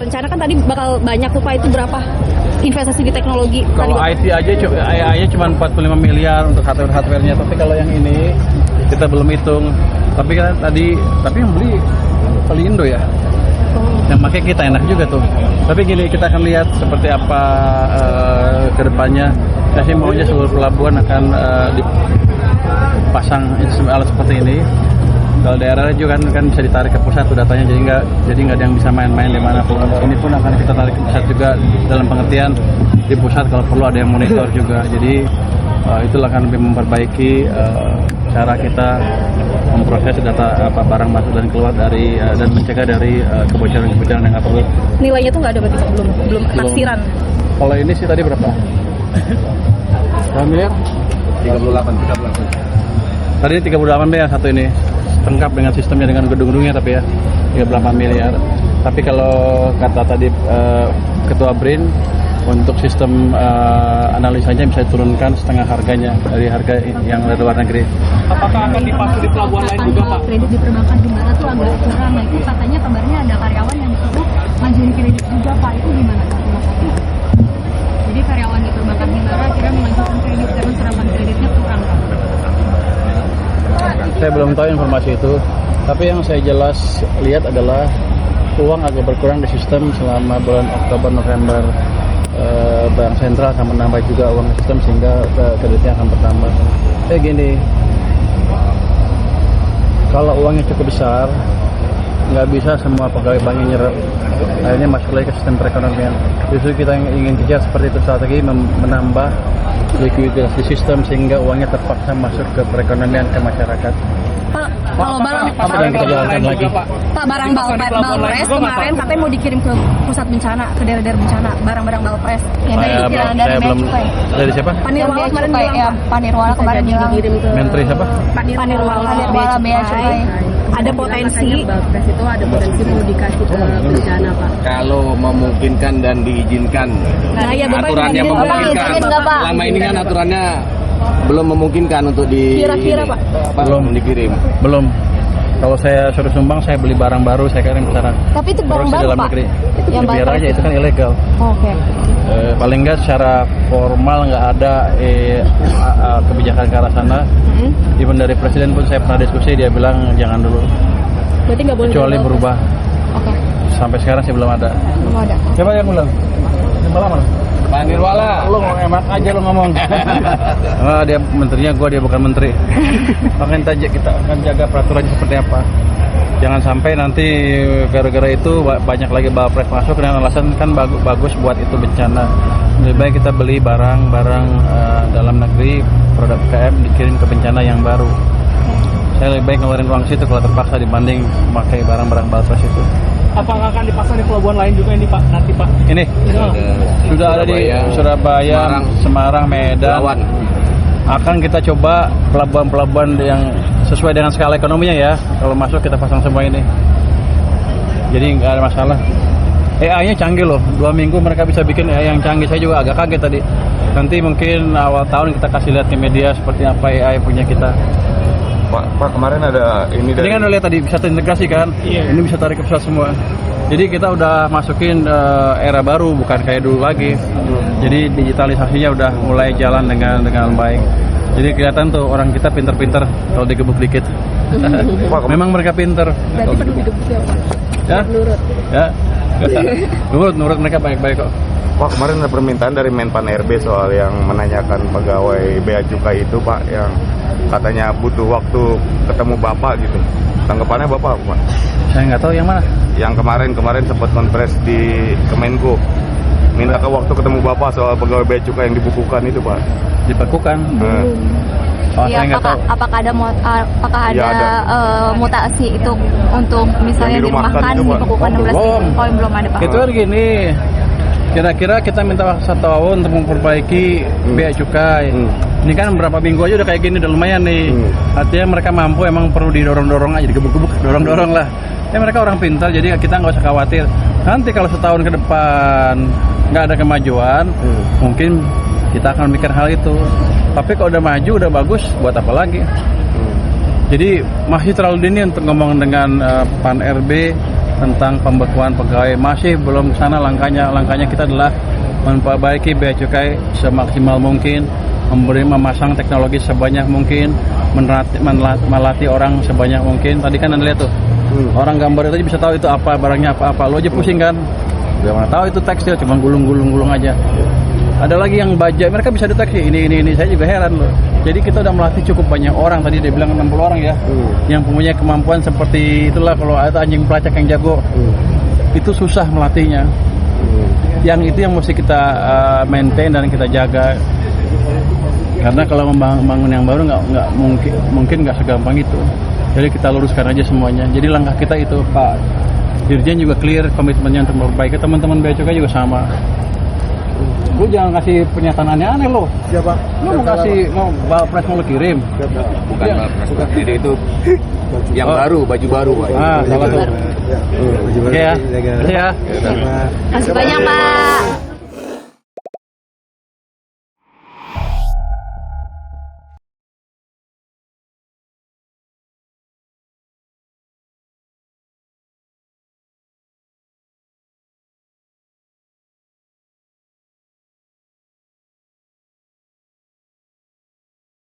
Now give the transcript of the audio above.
rencana kan tadi bakal banyak tuh Pak, itu berapa investasi di teknologi? Kalau IT aja AI-nya cuma 45 miliar untuk hardware-nya, tapi kalau yang ini kita belum hitung. Tapi kan tapi yang beli Pelindo ya. Yang pakai kita enak juga tuh. Tapi gini, kita akan lihat seperti apa ke depannya. Saya sih maunya seluruh pelabuhan akan dipasang alat seperti ini. Kalau daerah juga kan bisa ditarik ke pusat tuh datanya, jadi nggak ada yang bisa main-main di mana pun. Ini pun akan kita tarik ke pusat juga, dalam pengertian di pusat kalau perlu ada yang monitor juga. Jadi itulah akan lebih memperbaiki cara kita memproses data barang masuk dan keluar dari dan mencegah dari kebocoran-kebocoran yang nggak perlu. Nilainya tuh nggak ada berarti Pak, belum taksiran. Kalau ini sih tadi berapa? Berapa miliar? 38. Tadi 38 deh yang satu ini, lengkap dengan sistemnya, dengan gedung-gedungnya, tapi ya 38 miliar. Tapi kalau kata tadi Ketua BRIN, untuk sistem analisanya bisa diturunkan setengah harganya dari harga yang dari luar negeri. Apakah akan dipasang di pelabuhan lain juga Pak? Kredit di perbankan Himbara tuh agak kurang. Nah itu katanya kabarnya ada karyawan yang disuruh ngajuin kredit juga Pak, itu gimana Pak? Jadi karyawan di perbankan Himbara akhirnya mengajukan kredit karena serapan kreditnya kurang Pak. Saya belum tahu informasi itu, tapi yang saya jelas lihat adalah uang agak berkurang di sistem selama bulan Oktober November. Bank sentral akan menambah juga uang sistem sehingga kreditnya akan bertambah. Gini, kalau uangnya cukup besar, nggak bisa semua pegawai banknya nyerap. Akhirnya masuk lagi ke sistem perekonomian. Justru kita yang ingin kejar seperti itu, strategi menambah likuiditas di sistem sehingga uangnya terpaksa masuk ke perekonomian, ke masyarakat. Pak, kalau barang Apa yang kita jalankan lagi? Pak, barang Balpres kemarin katanya mau dikirim ke pusat bencana, ke daerah-daerah bencana, barang-barang Balpres. Yang dari pikiran dari Bea Cukai. Dari siapa? Panirwala kemarin bilang, ya, Panirwala kemarin bilang dikirim ke Menteri siapa? Panirwala Bea Cukai. Ada potensi Balpres itu ada potensi mau dikasih ke bencana Pak. Kalau memungkinkan dan diizinkan, Nah, ya, Bapak aturannya izinin, Bapak memungkinkan. izinin nggak, Pak? Selama ini kan aturannya belum memungkinkan untuk Kira-kira, Pak? belum dikirim. Belum. Kalau saya suruh sumbang, saya beli barang baru, saya kirim ke sana. Tapi itu barang Produksi baru dalam Pak. negeri. Yang Biar Balpres aja, itu kan ilegal. Oke. Paling nggak secara formal nggak ada kebijakan ke arah sana. Even dari presiden pun saya pernah diskusi, dia bilang jangan dulu, berarti nggak boleh kecuali dibawa. berubah. Oke. Sampai sekarang sih belum ada. Belum ada. Siapa yang ulang? Malam mana? Pak Nirwala. Lo enak aja lo ngomong. Dia menterinya, dia bukan menteri. Makanya kita akan jaga peraturannya seperti apa. Jangan sampai nanti gara-gara itu banyak lagi Balpres masuk dengan alasan kan bagus buat itu bencana. Lebih baik kita beli barang-barang dalam negeri, produk UKM dikirim ke bencana yang baru. Saya lebih baik ngeluarin uang situ kalau terpaksa dibanding memakai barang-barang Balpres itu. Apakah akan dipasang di pelabuhan lain juga ini Pak nanti Pak? Ini sudah ada di Surabaya, Semarang, Medan. Belawan. Akan kita coba pelabuhan-pelabuhan yang sesuai dengan skala ekonominya ya. Kalau masuk kita pasang semua ini. Jadi nggak ada masalah. AI-nya canggih loh. 2 minggu mereka bisa bikin AI yang canggih. Saya juga agak kaget tadi. Nanti mungkin awal tahun kita kasih lihat ke media seperti apa AI punya kita. Pak kemarin ada ini Ini dari kan udah lihat tadi bisa terintegrasi kan. Ini bisa tarik ke pusat semua. Jadi kita udah masukin era baru, bukan kayak dulu lagi. Jadi digitalisasinya udah mulai jalan dengan baik. Jadi kelihatan tuh orang kita pinter-pinter kalau digebuk dikit. Memang mereka pinter. Berarti perlu digebuk siapa? Ya? Ya. Nurut mereka baik-baik kok. Pak kemarin ada permintaan dari Menpan RB soal yang menanyakan pegawai Bea Cukai itu Pak, yang katanya butuh waktu ketemu Bapak gitu. Tanggapannya Bapak apa Pak? Saya nggak tahu yang mana. Yang kemarin sempat konferensi di Kemenko, minta ke waktu ketemu Bapak soal pegawai Bea Cukai yang dibukukan itu Pak. Dibekukan. Oh, Iya, saya nggak tahu. apakah ada Ya, ada. mutasi itu untuk misalnya Yang dirumahkan dirumahkan itu, Pak. dibekukan 16 Belum. minggu? Oh, belum ada Pak. Itu kan gini. Kira-kira kita minta waktu 1 tahun untuk memperbaiki Bea Cukai. Ini kan berapa minggu aja udah kayak gini, udah lumayan nih. Artinya mereka mampu, emang perlu didorong-dorong aja, digebuk-gebuk, dorong-dorong lah. Ya mereka orang pintar, jadi kita nggak usah khawatir. Nanti kalau setahun ke depan nggak ada kemajuan, mungkin kita akan mikir hal itu. Tapi kalau udah maju, udah bagus, buat apa lagi? Jadi masih terlalu dini untuk ngomong dengan Pan RB tentang pembekuan pegawai masih belum ke sana. Langkahnya kita adalah memperbaiki bea cukai semaksimal mungkin, memasang teknologi sebanyak mungkin, melatih orang sebanyak mungkin. Tadi kan Anda lihat tuh, orang gambar itu aja bisa tahu itu apa barangnya apa. Lo aja pusing kan, gak mana tahu itu tekstil, cuma gulung aja. Ada lagi yang baja, mereka bisa deteksi ini. Saya juga heran loh. Jadi kita udah melatih cukup banyak orang, tadi dia bilang 60 orang ya, yang punya kemampuan seperti itulah. Kalau ada anjing pelacak yang jago, itu susah melatihnya. Yang itu yang mesti kita maintain dan kita jaga. Karena kalau membangun yang baru nggak mungkin nggak segampang itu. Jadi kita luruskan aja semuanya. Jadi langkah kita itu, Pak Dirjen juga clear komitmennya untuk memperbaiki. Teman-teman bea cukai juga sama. Lu jangan kasih pernyataan aneh-aneh lo. Siapa? Lu mau Wapres mau lu kirim. Bukan Pak. Jadi itu yang baru, baju baru Pak. Salah tuh. Oke ya. Kasih banyak Pak.